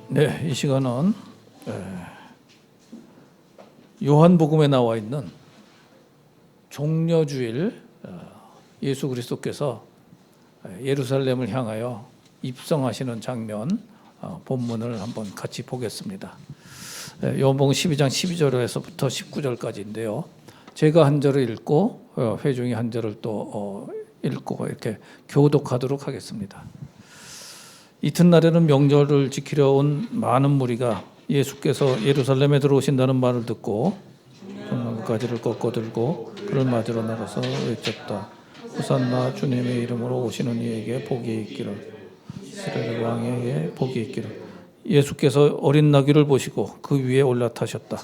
네, 이 시간은 요한복음에 나와 있는 종려주일 예수 그리스도께서 예루살렘을 향하여 입성하시는 장면 본문을 한번 같이 보겠습니다. 요한복음 12장 12절에서부터 19절까지인데요. 제가 한 절을 읽고 회중이 한 절을 또 읽고 이렇게 교독하도록 하겠습니다. 이튿날에는 명절을 지키려 온 많은 무리가 예수께서 예루살렘에 들어오신다는 말을 듣고 종려가지를 꺾어 들고 그를 맞으러 나가서 외쳤다. 호산나 주님의 이름으로 오시는 이에게 복이 있기를. 이스라엘 왕에게 복이 있기를. 예수께서 어린 나귀를 보시고 그 위에 올라타셨다.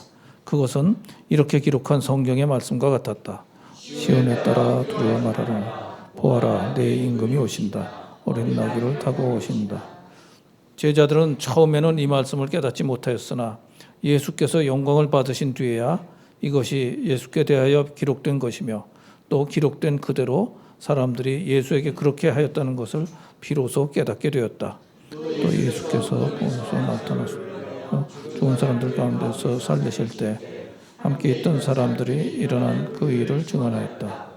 그것은 이렇게 기록한 성경의 말씀과 같았다. 시온에 따라 두려워 말하라. 보아라, 내 임금이 오신다. 어린 나귀를 타고 오신다. 제자들은 처음에는 이 말씀을 깨닫지 못하였으나 예수께서 영광을 받으신 뒤에야 이것이 예수께 대하여 기록된 것이며 또 기록된 그대로 사람들이 예수에게 그렇게 하였다는 것을 비로소 깨닫게 되었다. 또 예수께서 몸소 나타나서 죽은 사람들 가운데서 살리실 때 함께 있던 사람들이 일어난 그 일을 증언하였다.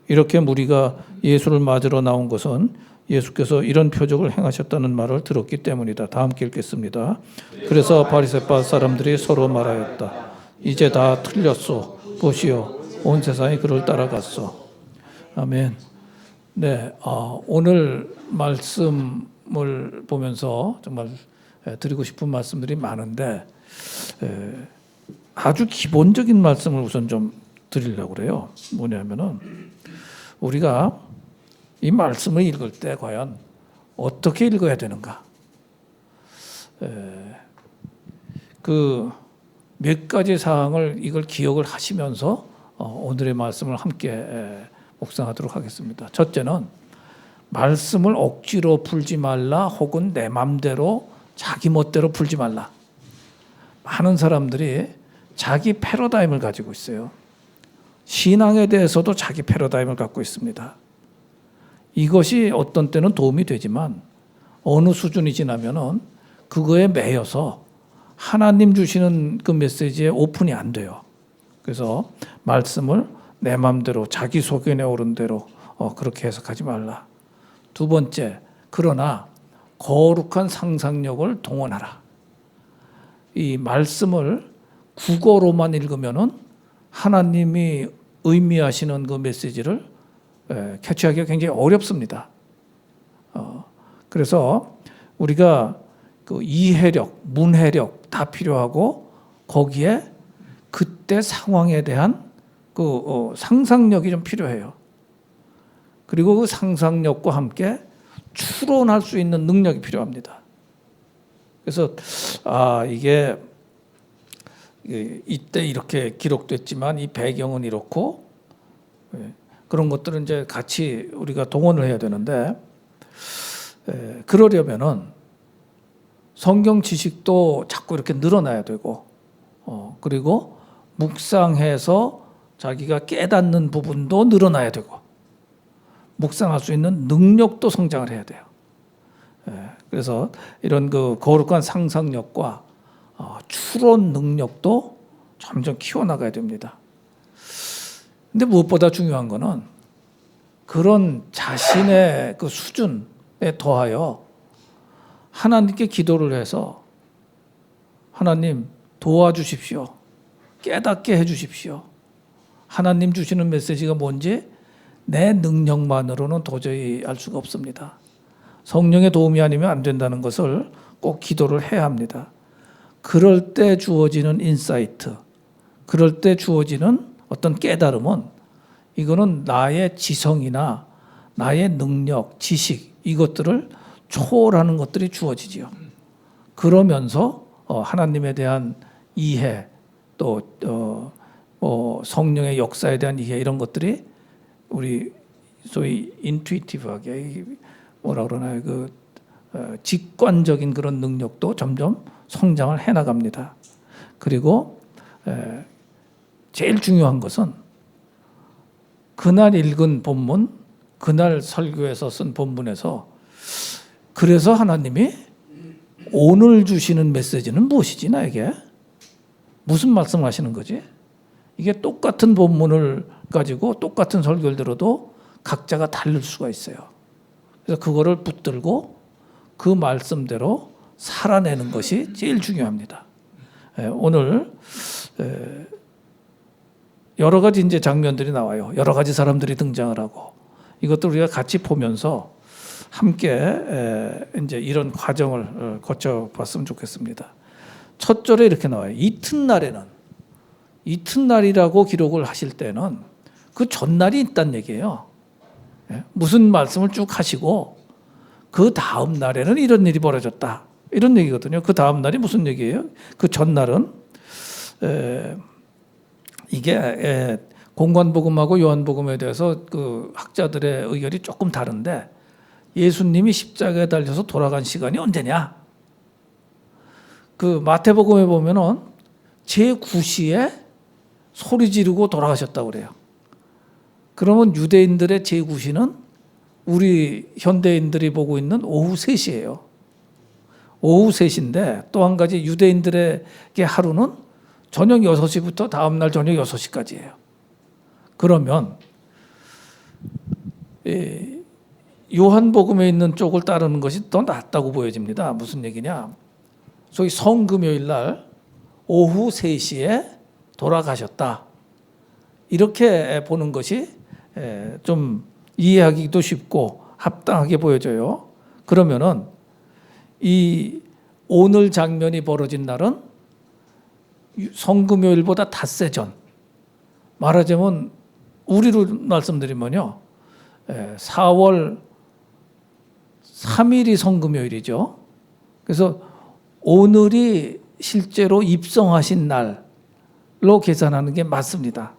이렇게 무리가 예수를 맞으러 나온 것은 예수께서 이런 표적을 행하셨다는 말을 들었기 때문이다. 다 함께 읽겠습니다. 그래서 바리새파 사람들이 서로 말하였다. 이제 다 틀렸소. 보시오. 온 세상이 그를 따라갔소. 아멘. 네, 오늘 말씀을 보면서 정말 드리고 싶은 말씀들이 많은데 아주 기본적인 말씀을 우선 좀 드리려고 그래요. 뭐냐면은 우리가 이 말씀을 읽을 때 과연 어떻게 읽어야 되는가? 그 몇 가지 사항을 이걸 기억을 하시면서 오늘의 말씀을 함께 묵상하도록 하겠습니다. 첫째는 말씀을 억지로 풀지 말라 혹은 내 맘대로 자기 멋대로 풀지 말라. 많은 사람들이 자기 패러다임을 가지고 있어요. 신앙에 대해서도 자기 패러다임을 갖고 있습니다. 이것이 어떤 때는 도움이 되지만 어느 수준이 지나면은 그거에 매여서 하나님 주시는 그 메시지에 오픈이 안 돼요. 그래서 말씀을 내 마음대로 자기 소견에 오른 대로 그렇게 해석하지 말라. 두 번째, 그러나 거룩한 상상력을 동원하라. 이 말씀을 국어로만 읽으면은 하나님이 의미하시는 그 메시지를 캐치하기가 굉장히 어렵습니다. 그래서 우리가 그 이해력, 문해력 다 필요하고 거기에 그때 상황에 대한 그 상상력이 좀 필요해요. 그리고 그 상상력과 함께 추론할 수 있는 능력이 필요합니다. 그래서 이게 이때 이렇게 기록됐지만 이 배경은 이렇고 그런 것들은 이제 같이 우리가 동원을 해야 되는데 그러려면은 성경 지식도 자꾸 이렇게 늘어나야 되고 그리고 묵상해서 자기가 깨닫는 부분도 늘어나야 되고 묵상할 수 있는 능력도 성장을 해야 돼요. 그래서 이런 그 거룩한 상상력과 추론 능력도 점점 키워나가야 됩니다. 근데 무엇보다 중요한 거는 그런 자신의 그 수준에 더하여 하나님께 기도를 해서 하나님 도와주십시오. 깨닫게 해주십시오. 하나님 주시는 메시지가 뭔지 내 능력만으로는 도저히 알 수가 없습니다. 성령의 도움이 아니면 안 된다는 것을 꼭 기도를 해야 합니다. 그럴 때 주어지는 인사이트, 그럴 때 주어지는 어떤 깨달음은 이거는 나의 지성이나 나의 능력, 지식 이것들을 초월하는 것들이 주어지지요. 그러면서 하나님에 대한 이해 또 성령의 역사에 대한 이해 이런 것들이 우리 소위 인투이티브하게 뭐라 그러나요? 그 직관적인 그런 능력도 점점 성장을 해나갑니다. 그리고 제일 중요한 것은 그날 읽은 본문, 그날 설교에서 쓴 본문에서 그래서 하나님이 오늘 주시는 메시지는 무엇이지 나에게? 무슨 말씀하시는 거지? 이게 똑같은 본문을 가지고 똑같은 설교를 들어도 각자가 다를 수가 있어요. 그래서 그거를 붙들고 그 말씀대로 살아내는 것이 제일 중요합니다. 오늘 여러 가지 이제 장면들이 나와요. 여러 가지 사람들이 등장을 하고 이것들 우리가 같이 보면서 함께 이제 이런 과정을 거쳐봤으면 좋겠습니다. 첫 절에 이렇게 나와요. 이튿날에는, 이튿날이라고 기록을 하실 때는 그 전날이 있다는 얘기예요. 무슨 말씀을 쭉 하시고 그 다음 날에는 이런 일이 벌어졌다, 이런 얘기거든요. 그 다음 날이 무슨 얘기예요? 그 전날은 이게 공관복음하고 요한복음에 대해서 그 학자들의 의견이 조금 다른데, 예수님이 십자가에 달려서 돌아간 시간이 언제냐? 그 마태복음에 보면은 제9시에 소리 지르고 돌아가셨다고 그래요. 그러면 유대인들의 제9시는 우리 현대인들이 보고 있는 오후 3시예요. 오후 3시인데 또 한 가지 유대인들에게 하루는 저녁 6시부터 다음날 저녁 6시까지예요. 그러면 요한복음에 있는 쪽을 따르는 것이 더 낫다고 보여집니다. 무슨 얘기냐? 소위 성금요일 날 오후 3시에 돌아가셨다, 이렇게 보는 것이 좀 이해하기도 쉽고 합당하게 보여져요. 그러면은 이 오늘 장면이 벌어진 날은 성금요일보다 닷새 전, 말하자면 우리로 말씀드리면요, 4월 3일이 성금요일이죠. 그래서 오늘이 실제로 입성하신 날로 계산하는 게 맞습니다.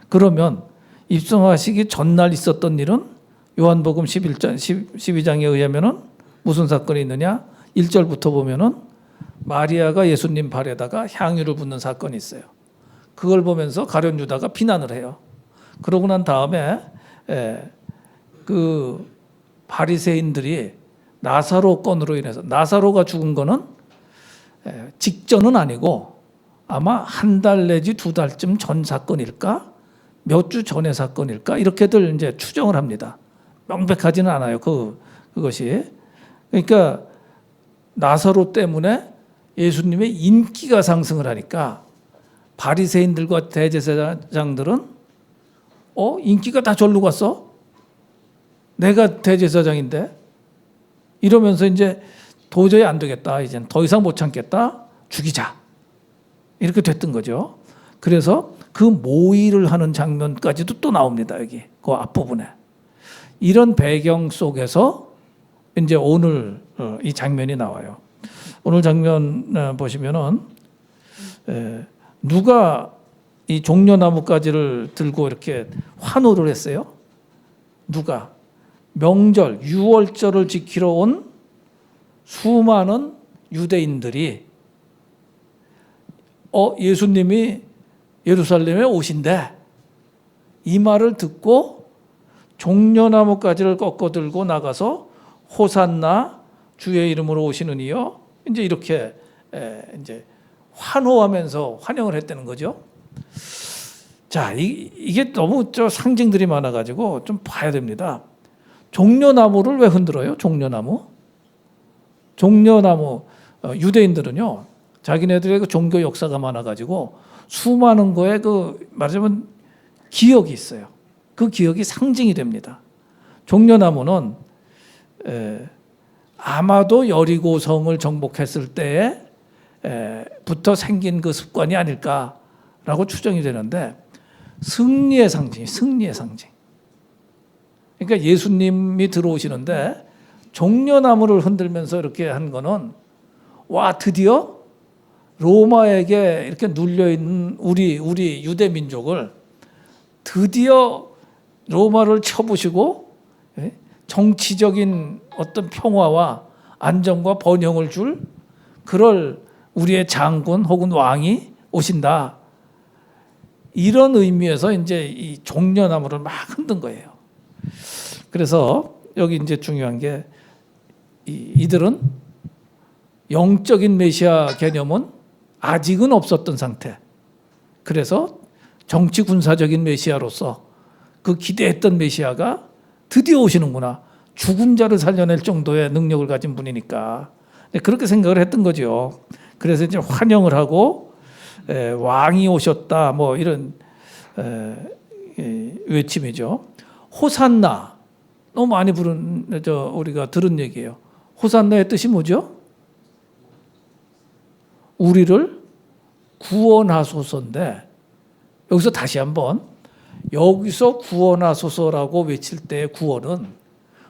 그러면 입성하시기 전날 있었던 일은 요한복음 12장에 의하면은 무슨 사건이 있느냐? 1절부터 보면은 마리아가 예수님 발에다가 향유를 붓는 사건이 있어요. 그걸 보면서 가룟 유다가 비난을 해요. 그러고 난 다음에 그 바리새인들이 나사로 건으로 인해서, 나사로가 죽은 거는 직전은 아니고 아마 한 달 내지 2달쯤 전 사건일까? 몇 주 전의 사건일까? 이렇게들 이제 추정을 합니다. 명백하지는 않아요. 그것이. 그러니까 나사로 때문에 예수님의 인기가 상승을 하니까 바리새인들과 대제사장들은 인기가 다 절로 갔어? 내가 대제사장인데? 이러면서 이제 도저히 안 되겠다, 이젠 더 이상 못 참겠다, 죽이자, 이렇게 됐던 거죠. 그래서 그 모의를 하는 장면까지도 또 나옵니다. 여기 그 앞부분에. 이런 배경 속에서 이제 오늘 이 장면이 나와요. 오늘 장면 보시면은 누가 이 종려나무가지를 들고 이렇게 환호를 했어요? 누가? 명절, 유월절을 지키러 온 수많은 유대인들이 예수님이 예루살렘에 오신대, 이 말을 듣고 종려나무가지를 꺾어 들고 나가서 호산나, 주의 이름으로 오시는 이여, 이제 이렇게 이제 환호하면서 환영을 했다는 거죠. 자, 이게 너무 상징들이 많아가지고 좀 봐야 됩니다. 종려나무를 왜 흔들어요? 종려나무, 유대인들은요, 자기네들의 그 종교 역사가 많아가지고 수많은 거에 말하자면 기억이 있어요. 그 기억이 상징이 됩니다. 종려나무는 아마도 여리고성을 정복했을 때부터 생긴 그 습관이 아닐까라고 추정이 되는데, 승리의 상징. 그러니까 예수님이 들어오시는데 종려나무를 흔들면서 이렇게 한 거는, 와, 드디어 로마에게 이렇게 눌려있는 우리 유대 민족을 드디어 로마를 쳐부시고 정치적인 어떤 평화와 안정과 번영을 줄 그럴 우리의 장군 혹은 왕이 오신다, 이런 의미에서 이제 이 종려나무를 막 흔든 거예요. 그래서 여기 이제 중요한 게 이들은 영적인 메시아 개념은 아직은 없었던 상태. 그래서 정치 군사적인 메시아로서 그 기대했던 메시아가 드디어 오시는구나. 죽은 자를 살려낼 정도의 능력을 가진 분이니까 그렇게 생각을 했던 거죠. 그래서 이제 환영을 하고 왕이 오셨다 뭐 이런 외침이죠. 호산나 너무 많이 부른 우리가 들은 얘기예요. 호산나의 뜻이 뭐죠? 우리를 구원하소서인데 여기서 다시 한번 여기서 구원하소서라고 외칠 때의 구원은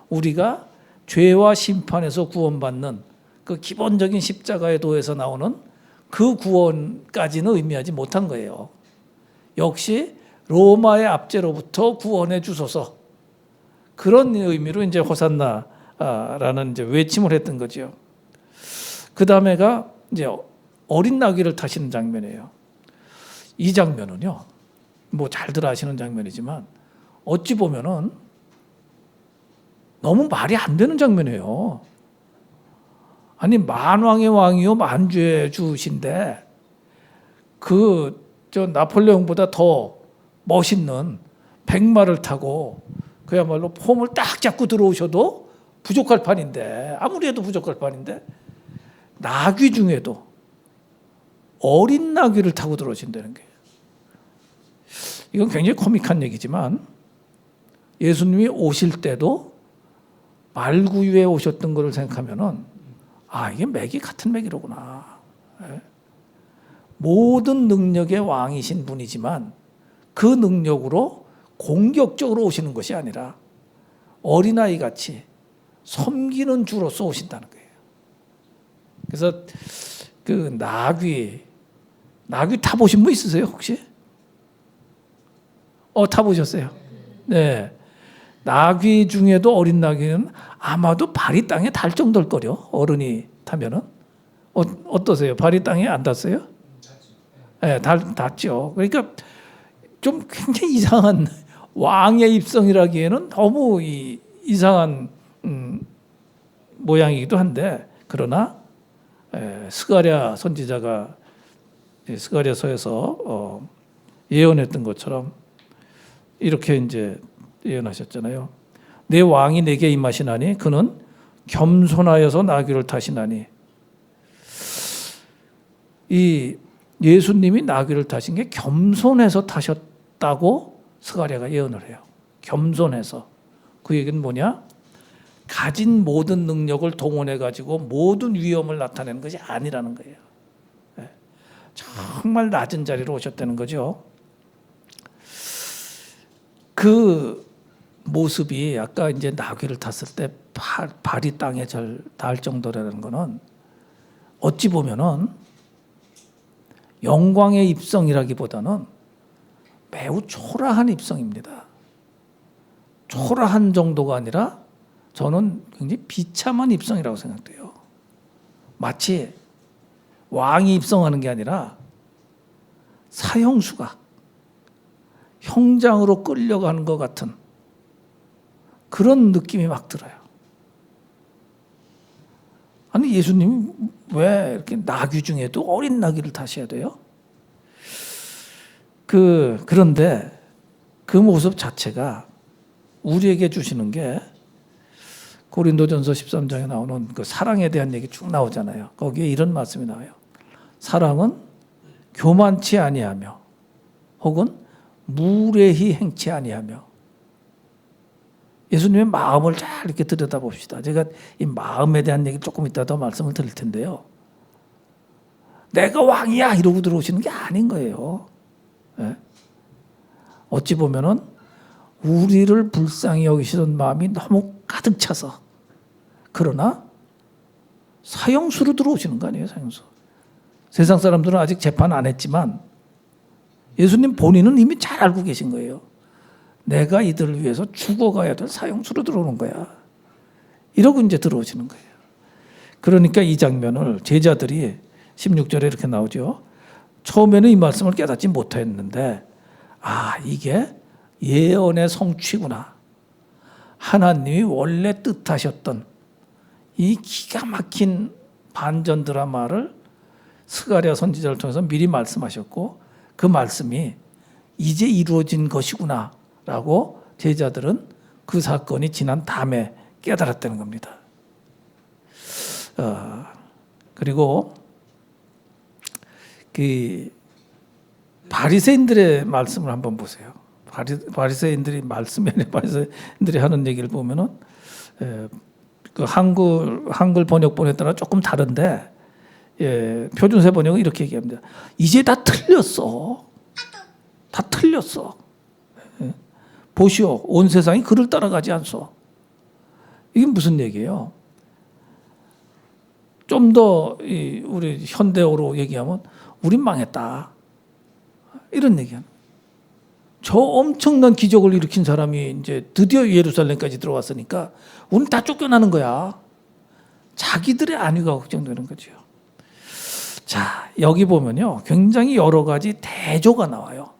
우리가 죄와 심판에서 구원받는 그 기본적인 십자가의 도에서 나오는 그 구원까지는 의미하지 못한 거예요. 역시 로마의 압제로부터 구원해 주소서 그런 의미로 이제 호산나라는 이제 외침을 했던 거죠. 그 다음에가 이제 어린 나귀를 타시는 장면이에요. 이 장면은요, 뭐 잘들 아시는 장면이지만 어찌 보면은 너무 말이 안 되는 장면이에요. 아니 만왕의 왕이요 만주의 주신데 저 나폴레옹보다 더 멋있는 백마를 타고 그야말로 폼을 딱 잡고 들어오셔도 부족할 판인데 아무리 해도 부족할 판인데 나귀 중에도 어린 나귀를 타고 들어오신다는 게 이건 굉장히 코믹한 얘기지만 예수님이 오실 때도 말구유에 오셨던 것을 생각하면은 이게 맥이 같은 맥이로구나. 모든 능력의 왕이신 분이지만 그 능력으로 공격적으로 오시는 것이 아니라 어린아이 같이 섬기는 주로서 오신다는 거예요. 그래서 그 나귀 타보신 분 있으세요 혹시? 타보셨어요? 네. 나귀 중에도 어린 나귀는 아마도 발이 땅에 닿을 정도일 거요. 어른이 타면은 어떠세요? 발이 땅에 안 닿았어요? 네, 닿죠. 그러니까 좀 굉장히 이상한 왕의 입성이라기에는 너무 이상한 모양이기도 한데 그러나 스가랴 선지자가 스가랴서에서 예언했던 것처럼 이렇게 이제 예언하셨잖아요. 내 왕이 내게 임하시나니 그는 겸손하여서 나귀를 타시나니 이 예수님이 나귀를 타신 게 겸손해서 타셨다고 스가랴가 예언을 해요. 겸손해서. 그 얘기는 뭐냐? 가진 모든 능력을 동원해 가지고 모든 위험을 나타내는 것이 아니라는 거예요. 정말 낮은 자리로 오셨다는 거죠. 그 모습이 아까 이제 나귀를 탔을 때 발이 땅에 닿을 정도라는 거는 어찌 보면은 영광의 입성이라기보다는 매우 초라한 입성입니다. 초라한 정도가 아니라 저는 굉장히 비참한 입성이라고 생각돼요. 마치 왕이 입성하는 게 아니라 사형수가 형장으로 끌려가는 것 같은 그런 느낌이 막 들어요. 아니 예수님이 왜 이렇게 나귀 중에도 어린 나귀를 타셔야 돼요? 그런데 그 모습 자체가 우리에게 주시는 게 고린도전서 13장에 나오는 그 사랑에 대한 얘기 쭉 나오잖아요. 거기에 이런 말씀이 나와요. 사랑은 교만치 아니하며 혹은 무례히 행치 아니하며. 예수님의 마음을 잘 이렇게 들여다봅시다. 제가 이 마음에 대한 얘기 조금 이따 더 말씀을 드릴 텐데요. 내가 왕이야 이러고 들어오시는 게 아닌 거예요. 네? 어찌 보면은 우리를 불쌍히 여기시던 마음이 너무 가득 차서 그러나 사형수로 들어오시는 거 아니에요. 사형수. 세상 사람들은 아직 재판 안 했지만 예수님 본인은 이미 잘 알고 계신 거예요. 내가 이들을 위해서 죽어가야 될 사형수로 들어오는 거야. 이러고 이제 들어오시는 거예요. 그러니까 이 장면을 제자들이 16절에 이렇게 나오죠. 처음에는 이 말씀을 깨닫지 못했는데 이게 예언의 성취구나. 하나님이 원래 뜻하셨던 이 기가 막힌 반전 드라마를 스가랴 선지자를 통해서 미리 말씀하셨고 그 말씀이 이제 이루어진 것이구나라고 제자들은 그 사건이 지난 다음에 깨달았다는 겁니다. 그리고 그 바리새인들의 말씀을 한번 보세요. 바리새인들이 말씀이 아니라 바리새인들이 하는 얘기를 보면은 그 한글 번역본에 따라 조금 다른데 표준세 번역은 이렇게 얘기합니다. 이제 다 틀렸어. 다 틀렸어. 보시오, 온 세상이 그를 따라가지 않소. 이게 무슨 얘기예요? 좀 더 우리 현대어로 얘기하면 우린 망했다. 이런 얘기야. 저 엄청난 기적을 일으킨 사람이 이제 드디어 예루살렘까지 들어왔으니까 우린 다 쫓겨나는 거야. 자기들의 안위가 걱정되는 거죠. 자, 여기 보면요, 굉장히 여러 가지 대조가 나와요.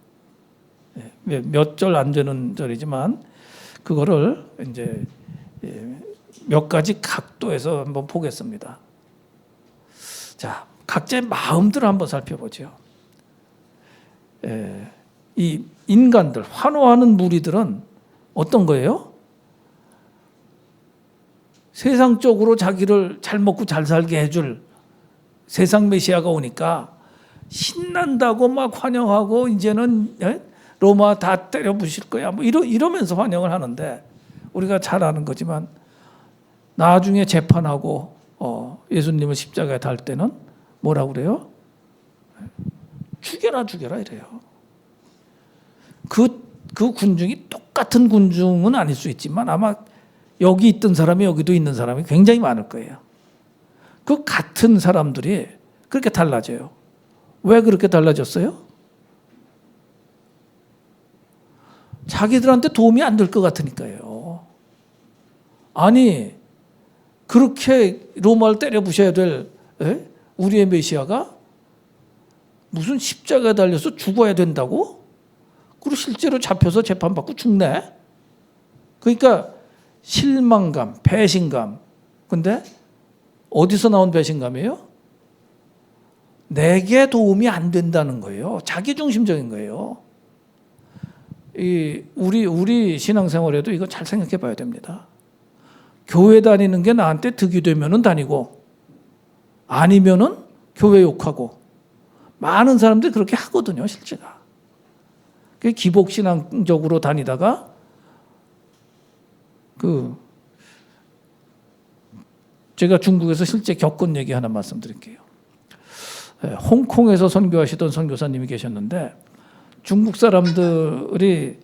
몇 절 안 되는 절이지만 그거를 이제 몇 가지 각도에서 한번 보겠습니다. 자, 각자의 마음들을 한번 살펴보죠. 이 인간들, 환호하는 무리들은 어떤 거예요? 세상적으로 자기를 잘 먹고 잘 살게 해줄 세상 메시아가 오니까 신난다고 막 환영하고 이제는 로마 다 때려 부실 거야. 뭐 이러면서 환영을 하는데 우리가 잘 아는 거지만 나중에 재판하고 예수님을 십자가에 달 때는 뭐라고 그래요? 죽여라 이래요. 그 군중이 똑같은 군중은 아닐 수 있지만 아마 여기 있던 사람이 여기도 있는 사람이 굉장히 많을 거예요. 그 같은 사람들이 그렇게 달라져요. 왜 그렇게 달라졌어요? 자기들한테 도움이 안 될 것 같으니까요. 아니, 그렇게 로마를 때려 부셔야 될 우리의 메시아가 무슨 십자가에 달려서 죽어야 된다고? 그리고 실제로 잡혀서 재판받고 죽네. 그러니까 실망감, 배신감. 근데 어디서 나온 배신감이에요? 내게 도움이 안 된다는 거예요. 자기중심적인 거예요. 우리 신앙생활에도 이거 잘 생각해 봐야 됩니다. 교회 다니는 게 나한테 득이 되면은 다니고 아니면은 교회 욕하고 많은 사람들이 그렇게 하거든요, 실제가. 기복신앙적으로 다니다가 제가 중국에서 실제 겪은 얘기 하나 말씀드릴게요. 홍콩에서 선교하시던 선교사님이 계셨는데 중국 사람들이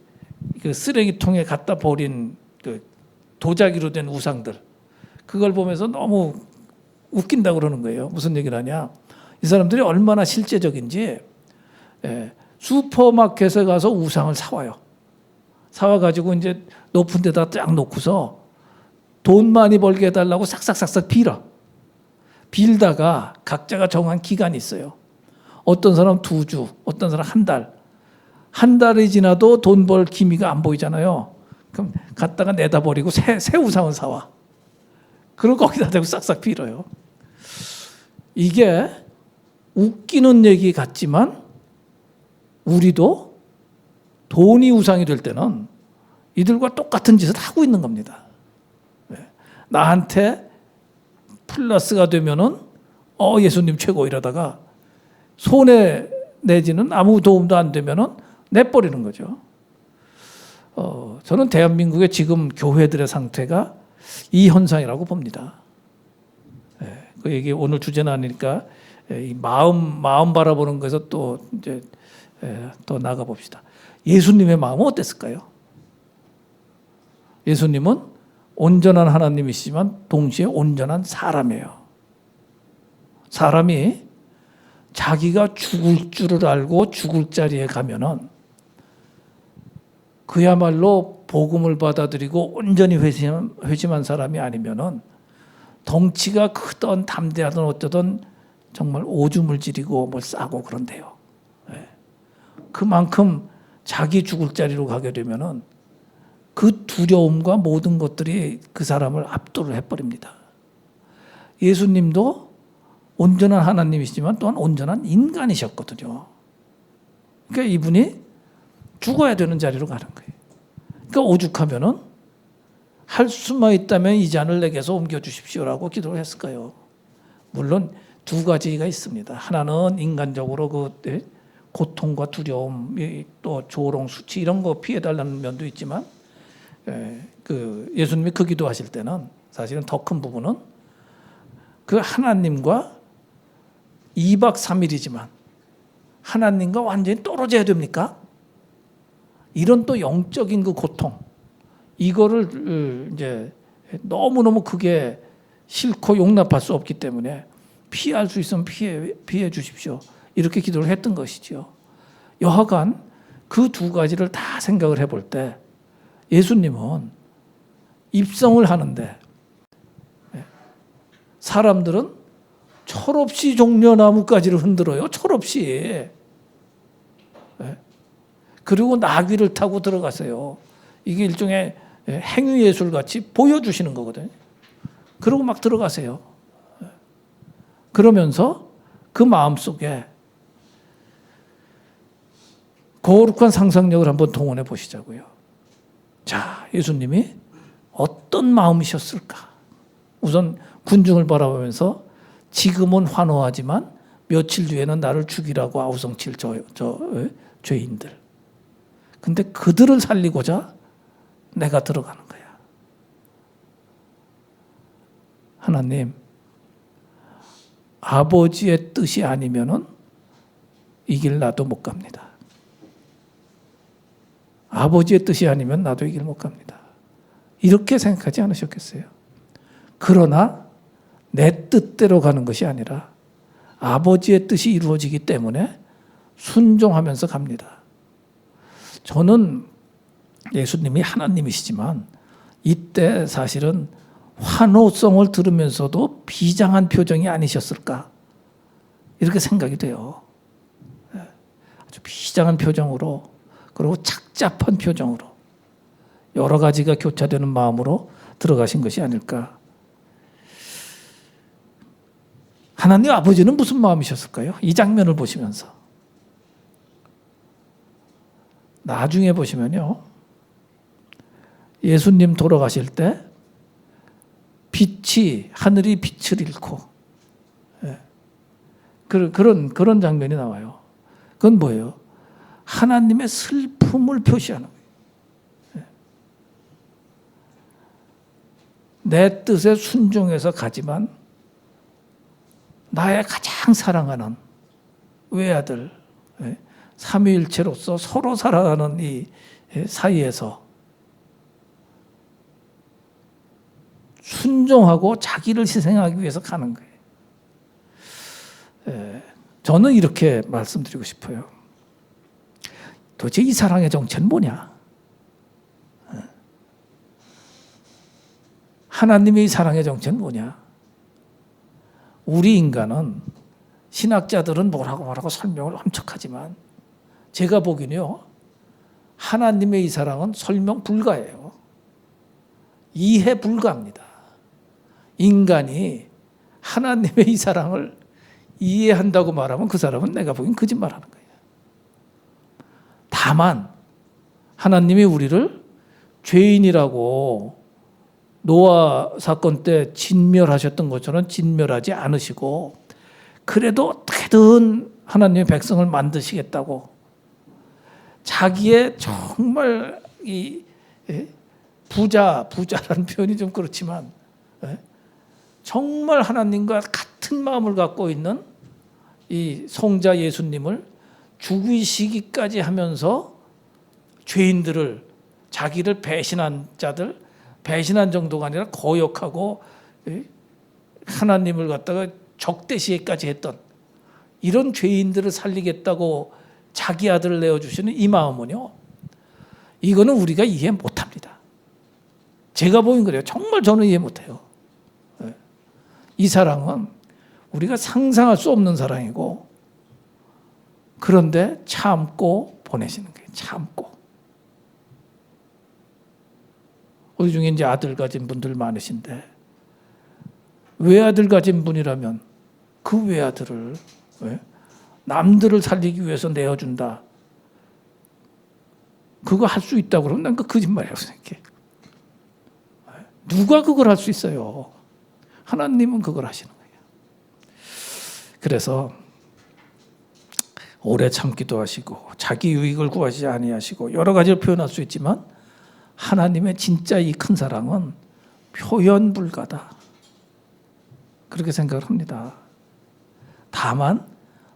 그 쓰레기통에 갖다 버린 그 도자기로 된 우상들 그걸 보면서 너무 웃긴다고 그러는 거예요. 무슨 얘기를 하냐. 이 사람들이 얼마나 실제적인지 슈퍼마켓에 가서 우상을 사와요. 사와가지고 이제 높은 데다 쫙 놓고서 돈 많이 벌게 해달라고 싹싹싹싹 빌어. 빌다가 각자가 정한 기간이 있어요. 어떤 사람 2주, 어떤 사람 1달. 1달이 지나도 돈 벌 기미가 안 보이잖아요. 그럼 갖다가 내다 버리고 새 우상을 사와. 그리고 거기다 대고 싹싹 빌어요. 이게 웃기는 얘기 같지만 우리도 돈이 우상이 될 때는 이들과 똑같은 짓을 하고 있는 겁니다. 나한테 플러스가 되면은 예수님 최고 이러다가 손해 내지는 아무 도움도 안 되면은 내버리는 거죠. 저는 대한민국의 지금 교회들의 상태가 이 현상이라고 봅니다. 그 얘기 오늘 주제는 아니니까 이 마음 바라보는 것에서 또 이제 더 나가 봅시다. 예수님의 마음은 어땠을까요? 예수님은 온전한 하나님이시지만 동시에 온전한 사람이에요. 사람이 자기가 죽을 줄을 알고 죽을 자리에 가면은 그야말로 복음을 받아들이고 온전히 회심한 사람이 아니면은 덩치가 크던 담대하던 어쩌던 정말 오줌을 지리고 뭘 싸고 그런데요. 그만큼 자기 죽을 자리로 가게 되면은 그 두려움과 모든 것들이 그 사람을 압도를 해버립니다. 예수님도 온전한 하나님이시지만 또한 온전한 인간이셨거든요. 그러니까 이분이 죽어야 되는 자리로 가는 거예요. 그러니까 오죽하면은 할 수만 있다면 이 잔을 내게서 옮겨주십시오라고 기도를 했을까요? 물론 두 가지가 있습니다. 하나는 인간적으로 그 고통과 두려움, 또 조롱, 수치 이런 거 피해달라는 면도 있지만 그 예수님이 그 기도하실 때는 사실은 더 큰 부분은 그 하나님과 2박 3일이지만 하나님과 완전히 떨어져야 됩니까? 이런 또 영적인 그 고통, 이거를 이제 너무너무 크게 싫고 용납할 수 없기 때문에 피할 수 있으면 피해 주십시오. 이렇게 기도를 했던 것이죠. 여하간 그 두 가지를 다 생각을 해볼 때 예수님은 입성을 하는데 사람들은 철없이 종려나무가지를 흔들어요. 철없이. 그리고 나귀를 타고 들어가세요. 이게 일종의 행위예술같이 보여주시는 거거든요. 그러고 막 들어가세요. 그러면서 그 마음속에 거룩한 상상력을 한번 동원해 보시자고요. 자, 예수님이 어떤 마음이셨을까? 우선 군중을 바라보면서 지금은 환호하지만 며칠 뒤에는 나를 죽이라고 아우성칠 죄인들. 근데 그들을 살리고자 내가 들어가는 거야. 하나님, 아버지의 뜻이 아니면은 이 길 나도 못 갑니다. 아버지의 뜻이 아니면 나도 이 길 못 갑니다. 이렇게 생각하지 않으셨겠어요? 그러나 내 뜻대로 가는 것이 아니라 아버지의 뜻이 이루어지기 때문에 순종하면서 갑니다. 저는 예수님이 하나님이시지만 이때 사실은 환호성을 들으면서도 비장한 표정이 아니셨을까? 이렇게 생각이 돼요. 아주 비장한 표정으로, 그리고 착잡한 표정으로, 여러 가지가 교차되는 마음으로 들어가신 것이 아닐까. 하나님 아버지는 무슨 마음이셨을까요? 이 장면을 보시면서. 나중에 보시면요, 예수님 돌아가실 때 하늘이 빛을 잃고, 그런 장면이 나와요. 그건 뭐예요? 하나님의 슬픔을 표시하는 거예요. 내 뜻에 순종해서 가지만 나의 가장 사랑하는 외아들, 삼위일체로서 서로 살아가는 이 사이에서 순종하고 자기를 희생하기 위해서 가는 거예요. 저는 이렇게 말씀드리고 싶어요. 도대체 이 사랑의 정체는 뭐냐? 하나님의 이 사랑의 정체는 뭐냐? 우리 인간은, 신학자들은 뭐라고 설명을 엄청 하지만 제가 보기에는요, 하나님의 이 사랑은 설명 불가예요. 이해 불가합니다. 인간이 하나님의 이 사랑을 이해한다고 말하면 그 사람은 내가 보기엔 거짓말하는 거예요. 다만 하나님이 우리를 죄인이라고 노아 사건 때 진멸하셨던 것처럼 진멸하지 않으시고, 그래도 어떻게든 하나님의 백성을 만드시겠다고 자기의 정말 이 부자라는 표현이 좀 그렇지만 정말 하나님과 같은 마음을 갖고 있는 이 성자 예수님을 죽이시기까지 하면서 죄인들을, 자기를 배신한 자들, 배신한 정도가 아니라 거역하고 하나님을 갖다가 적대시까지 했던 이런 죄인들을 살리겠다고 자기 아들을 내어주시는 이 마음은요, 이거는 우리가 이해 못합니다. 제가 보인 거래요. 정말 저는 이해 못해요. 이 사랑은 우리가 상상할 수 없는 사랑이고, 그런데 참고 보내시는 거예요. 참고. 우리 중에 이제 아들 가진 분들 많으신데, 외아들 가진 분이라면 그 외아들을 왜? 남들을 살리기 위해서 내어준다. 그거 할 수 있다고 그러면 난 그 거짓말이라고 생각해. 누가 그걸 할 수 있어요? 하나님은 그걸 하시는 거예요. 그래서 오래 참기도 하시고 자기 유익을 구하지 아니하시고 여러 가지를 표현할 수 있지만 하나님의 진짜 이 큰 사랑은 표현 불가다. 그렇게 생각을 합니다. 다만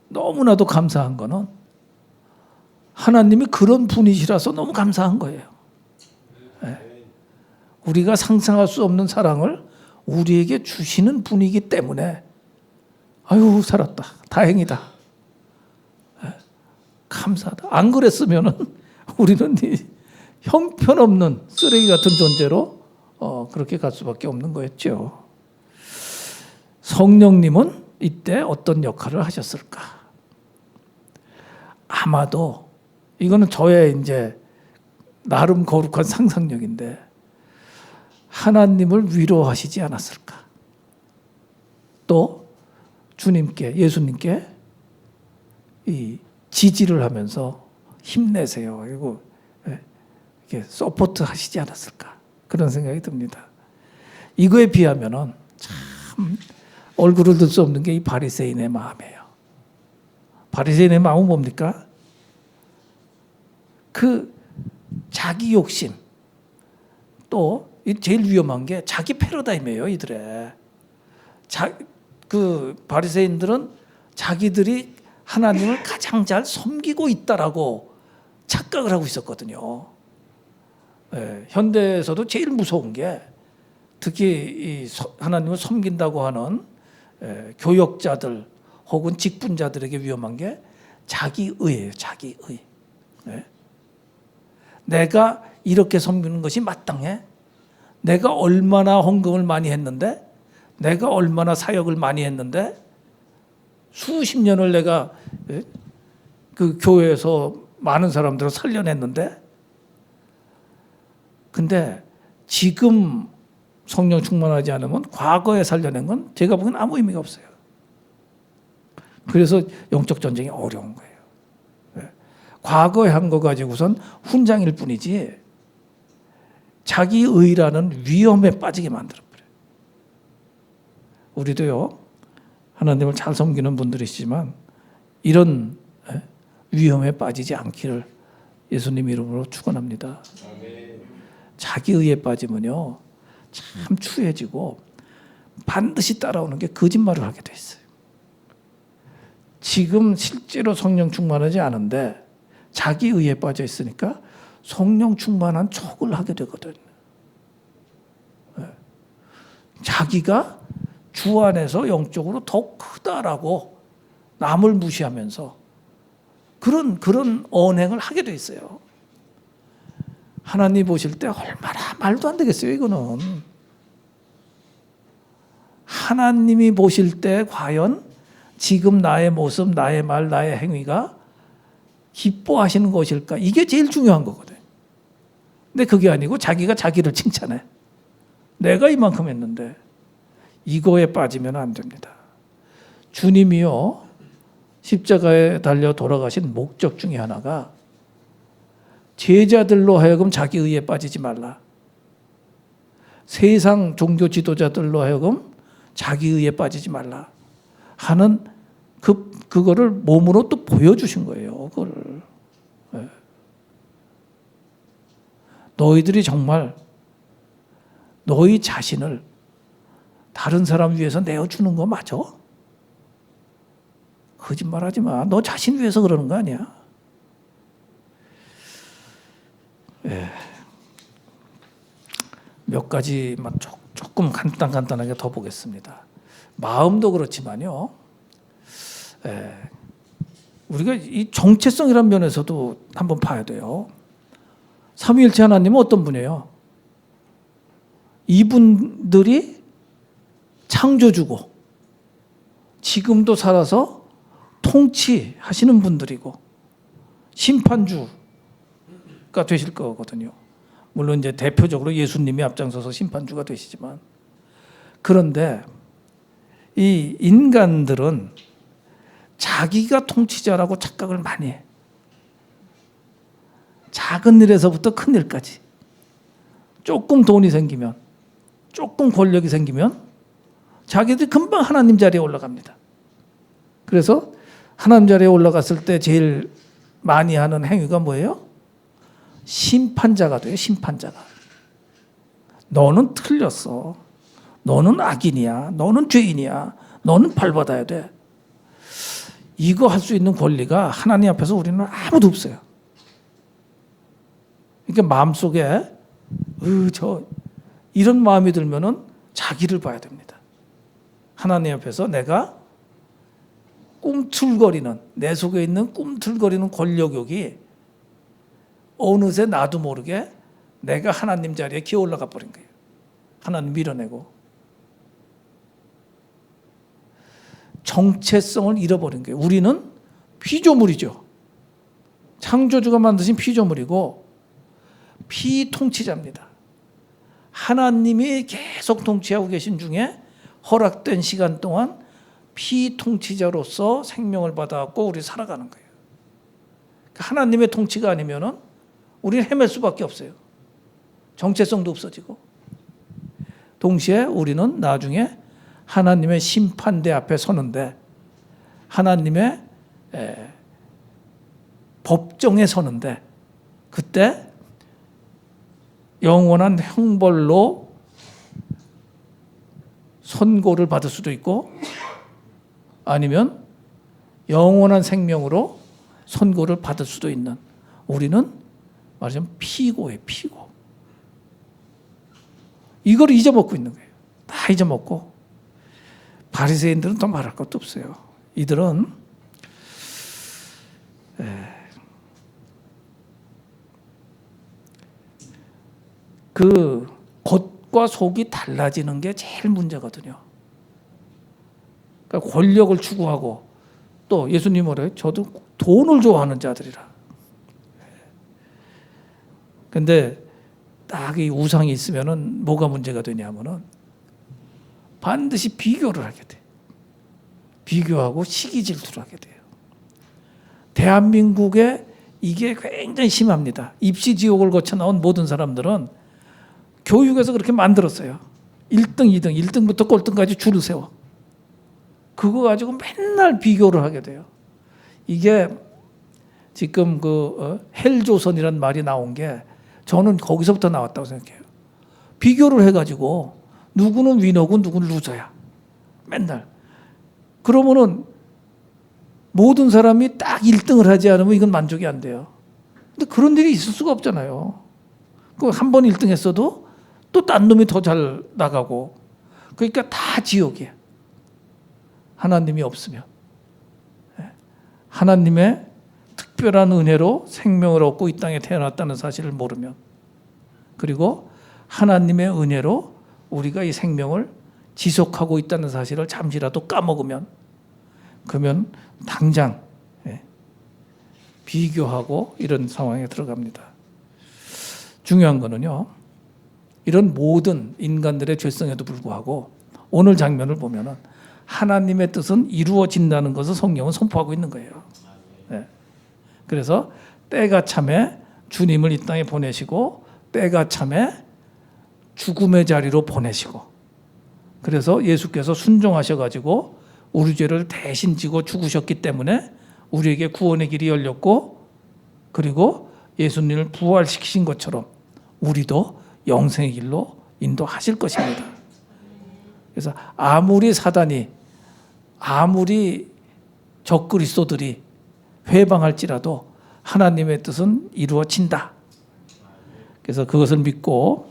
너무나도 감사한 거는 하나님이 그런 분이시라서 너무 감사한 거예요. 네. 우리가 상상할 수 없는 사랑을 우리에게 주시는 분이기 때문에 아유 살았다. 다행이다. 네. 감사하다. 안 그랬으면은 우리는 형편없는 쓰레기 같은 존재로 그렇게 갈 수밖에 없는 거였죠. 성령님은 이때 어떤 역할을 하셨을까? 아마도 이거는 저의 이제 나름 거룩한 상상력인데 하나님을 위로하시지 않았을까? 또 주님께 예수님께 이 지지를 하면서 힘내세요. 이거 이렇게 서포트 하시지 않았을까? 그런 생각이 듭니다. 이거에 비하면은 참 얼굴을 들 수 없는 게 이 바리새인의 마음이에요. 바리새인의 마음은 뭡니까? 그 자기 욕심, 또 제일 위험한 게 자기 패러다임이에요. 이들의 그 바리새인들은 자기들이 하나님을 가장 잘 섬기고 있다라고 착각을 하고 있었거든요. 네, 현대에서도 제일 무서운 게 특히 이 하나님을 섬긴다고 하는 교역자들 혹은 직분자들에게 위험한 게 자기의예요. 자기의. 네. 내가 이렇게 섬기는 것이 마땅해? 내가 얼마나 헌금을 많이 했는데? 내가 얼마나 사역을 많이 했는데? 수십 년을 내가 그 교회에서 많은 사람들을 살려냈는데? 근데 지금 성령 충만하지 않으면 과거에 살려낸 건 제가 보기엔 아무 의미가 없어요. 그래서 영적 전쟁이 어려운 거예요. 과거에 한 거 가지고선 훈장일 뿐이지 자기 의라는 위험에 빠지게 만들어버려요. 우리도요, 하나님을 잘 섬기는 분들이시지만 이런 위험에 빠지지 않기를 예수님 이름으로 축원합니다. 자기 의에 빠지면요 참 추해지고 반드시 따라오는 게 거짓말을 하게 돼 있어요. 지금 실제로 성령 충만하지 않은데 자기 의에 빠져 있으니까 성령 충만한 척을 하게 되거든요. 자기가 주 안에서 영적으로 더 크다라고 남을 무시하면서 그런 언행을 하게 돼 있어요. 하나님 보실 때 얼마나 말도 안 되겠어요, 이거는. 하나님이 보실 때 과연 지금 나의 모습, 나의 말, 나의 행위가 기뻐하시는 것일까? 이게 제일 중요한 거거든요. 근데 그게 아니고 자기가 자기를 칭찬해. 내가 이만큼 했는데 이거에 빠지면 안 됩니다. 주님이요, 십자가에 달려 돌아가신 목적 중에 하나가 제자들로 하여금 자기 의에 빠지지 말라. 세상 종교 지도자들로 하여금 자기 의에 빠지지 말라 하는 그거를 몸으로 또 보여주신 거예요. 그거를. 네. 너희들이 정말 너희 자신을 다른 사람 위해서 내어주는 거 맞아? 거짓말하지 마. 너 자신 위해서 그러는 거 아니야? 예. 몇 가지만 조금 간단하게 더 보겠습니다. 마음도 그렇지만요. 예. 우리가 이 정체성이라는 면에서도 한번 봐야 돼요. 삼위일체 하나님은 어떤 분이에요? 이분들이 창조주고 지금도 살아서 통치하시는 분들이고 심판주가 되실 거거든요. 물론 이제 대표적으로 예수님이 앞장서서 심판주가 되시지만, 그런데 이 인간들은 자기가 통치자라고 착각을 많이 해. 작은 일에서부터 큰 일까지. 조금 돈이 생기면, 조금 권력이 생기면 자기들이 금방 하나님 자리에 올라갑니다. 그래서 하나님 자리에 올라갔을 때 제일 많이 하는 행위가 뭐예요? 심판자가 돼요. 심판자가. 너는 틀렸어. 너는 악인이야. 너는 죄인이야. 너는 벌받아야 돼. 이거 할 수 있는 권리가 하나님 앞에서 우리는 아무도 없어요. 그러니까 마음속에 이런 마음이 들면은 자기를 봐야 됩니다. 하나님 앞에서 내가 꿈틀거리는, 내 속에 있는 꿈틀거리는 권력욕이 어느새 나도 모르게 내가 하나님 자리에 기어 올라가 버린 거예요. 하나님 밀어내고 정체성을 잃어버린 거예요. 우리는 피조물이죠. 창조주가 만드신 피조물이고 피통치자입니다. 하나님이 계속 통치하고 계신 중에 허락된 시간 동안 피통치자로서 생명을 받아갖고 우리 살아가는 거예요. 하나님의 통치가 아니면은 우리는 헤맬 수밖에 없어요. 정체성도 없어지고. 동시에 우리는 나중에 하나님의 심판대 앞에 서는데, 하나님의 법정에 서는데, 그때 영원한 형벌로 선고를 받을 수도 있고, 아니면 영원한 생명으로 선고를 받을 수도 있는, 우리는 말하자면 피고예요. 피고. 이걸 잊어먹고 있는 거예요. 다 잊어먹고. 바리새인들은 더 말할 것도 없어요. 이들은 그 겉과 속이 달라지는 게 제일 문제거든요. 그러니까 권력을 추구하고, 또 예수님 뭐래요? 저도 돈을 좋아하는 자들이라. 근데 딱 이 우상이 있으면은 뭐가 문제가 되냐면은 반드시 비교를 하게 돼. 비교하고 시기 질투를 하게 돼요. 대한민국에 이게 굉장히 심합니다. 입시 지옥을 거쳐 나온 모든 사람들은 교육에서 그렇게 만들었어요. 1등, 2등, 1등부터 꼴등까지 줄을 세워. 그거 가지고 맨날 비교를 하게 돼요. 이게 지금 헬조선이라는 말이 나온 게 저는 거기서부터 나왔다고 생각해요. 비교를 해가지고 누구는 위너고 누구는 루저야. 맨날. 그러면은 모든 사람이 딱 1등을 하지 않으면 이건 만족이 안 돼요. 근데 그런 일이 있을 수가 없잖아요. 그 한 번 1등 했어도 또 딴 놈이 더 잘 나가고. 그러니까 다 지옥이야. 하나님이 없으면. 하나님의 특별한 은혜로 생명을 얻고 이 땅에 태어났다는 사실을 모르면, 그리고 하나님의 은혜로 우리가 이 생명을 지속하고 있다는 사실을 잠시라도 까먹으면, 그러면 당장 비교하고 이런 상황에 들어갑니다. 중요한 거는요, 이런 모든 인간들의 죄성에도 불구하고 오늘 장면을 보면은 하나님의 뜻은 이루어진다는 것을 성경은 선포하고 있는 거예요. 네. 그래서 때가 참에 주님을 이 땅에 보내시고, 때가 참에 죽음의 자리로 보내시고, 그래서 예수께서 순종하셔가지고 우리 죄를 대신 지고 죽으셨기 때문에 우리에게 구원의 길이 열렸고, 그리고 예수님을 부활시키신 것처럼 우리도 영생의 길로 인도하실 것입니다. 그래서 아무리 사단이, 아무리 적그리스도들이 회방할지라도 하나님의 뜻은 이루어진다. 그래서 그것을 믿고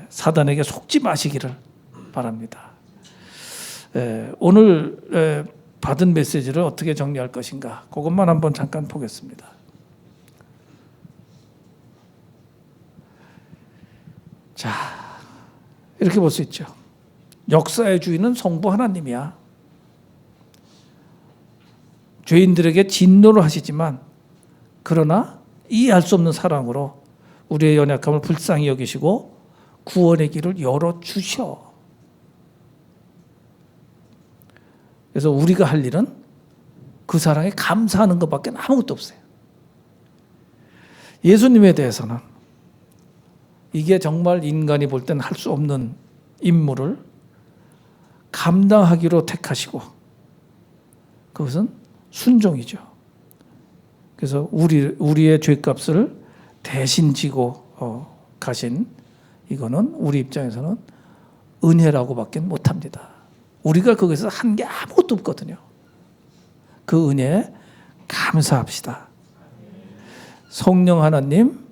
사단에게 속지 마시기를 바랍니다. 오늘 받은 메시지를 어떻게 정리할 것인가, 그것만 한번 잠깐 보겠습니다. 자, 이렇게 볼 수 있죠. 역사의 주인은 성부 하나님이야. 죄인들에게 진노를 하시지만, 그러나 이해할 수 없는 사랑으로 우리의 연약함을 불쌍히 여기시고 구원의 길을 열어주셔. 그래서 우리가 할 일은 그 사랑에 감사하는 것밖에 아무것도 없어요. 예수님에 대해서는 이게 정말 인간이 볼 때는 할 수 없는 임무를 감당하기로 택하시고 그것은 순종이죠. 그래서 우리의 죄값을 대신 지고 가신 이거는 우리 입장에서는 은혜라고밖에 못합니다. 우리가 거기서 한 게 아무것도 없거든요. 그 은혜에 감사합시다. 성령 하나님,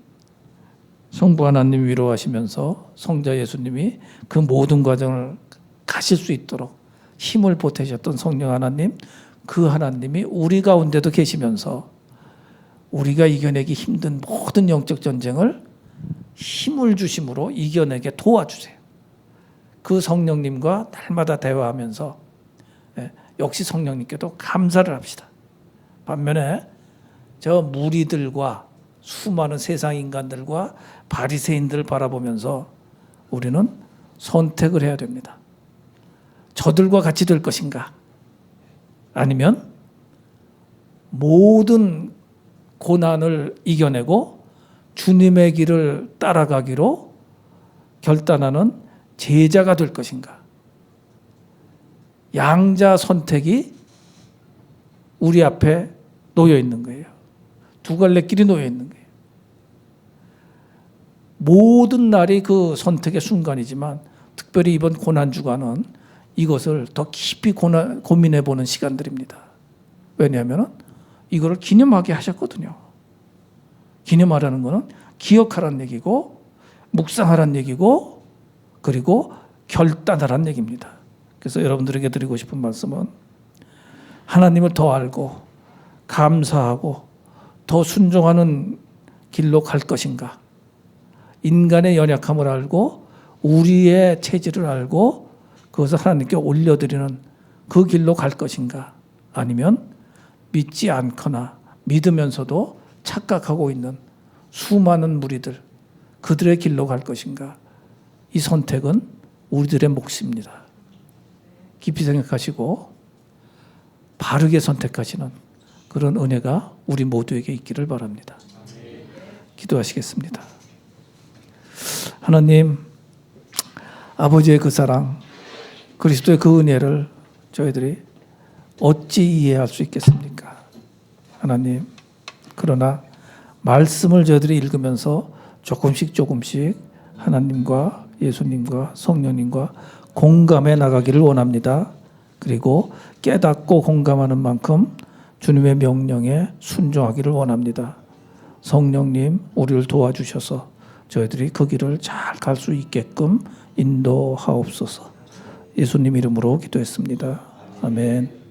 성부 하나님 위로하시면서 성자 예수님이 그 모든 과정을 가실 수 있도록 힘을 보태셨던 성령 하나님, 그 하나님이 우리 가운데도 계시면서 우리가 이겨내기 힘든 모든 영적 전쟁을 힘을 주심으로 이겨내게 도와주세요. 그 성령님과 날마다 대화하면서 역시 성령님께도 감사를 합시다. 반면에 저 무리들과 수많은 세상 인간들과 바리새인들을 바라보면서 우리는 선택을 해야 됩니다. 저들과 같이 될 것인가? 아니면 모든 고난을 이겨내고 주님의 길을 따라가기로 결단하는 제자가 될 것인가? 양자 선택이 우리 앞에 놓여 있는 거예요. 두 갈래 길이 놓여 있는 거예요. 모든 날이 그 선택의 순간이지만 특별히 이번 고난주간은 이것을 더 깊이 고민해 보는 시간들입니다. 왜냐하면 이거를 기념하게 하셨거든요. 기념하라는 것은 기억하라는 얘기고 묵상하라는 얘기고 그리고 결단하라는 얘기입니다. 그래서 여러분들에게 드리고 싶은 말씀은 하나님을 더 알고 감사하고 더 순종하는 길로 갈 것인가? 인간의 연약함을 알고 우리의 체질을 알고 그것을 하나님께 올려드리는 그 길로 갈 것인가? 아니면 믿지 않거나 믿으면서도 착각하고 있는 수많은 무리들 그들의 길로 갈 것인가? 이 선택은 우리들의 몫입니다. 깊이 생각하시고 바르게 선택하시는 그런 은혜가 우리 모두에게 있기를 바랍니다. 기도하시겠습니다. 하나님, 아버지의 그 사랑, 그리스도의 그 은혜를 저희들이 어찌 이해할 수 있겠습니까? 하나님, 그러나 말씀을 저희들이 읽으면서 조금씩 하나님과 예수님과 성령님과 공감해 나가기를 원합니다. 그리고 깨닫고 공감하는 만큼 주님의 명령에 순종하기를 원합니다. 성령님, 우리를 도와주셔서 저희들이 그 길을 잘 갈 수 있게끔 인도하옵소서. 예수님 이름으로 기도했습니다. 아멘.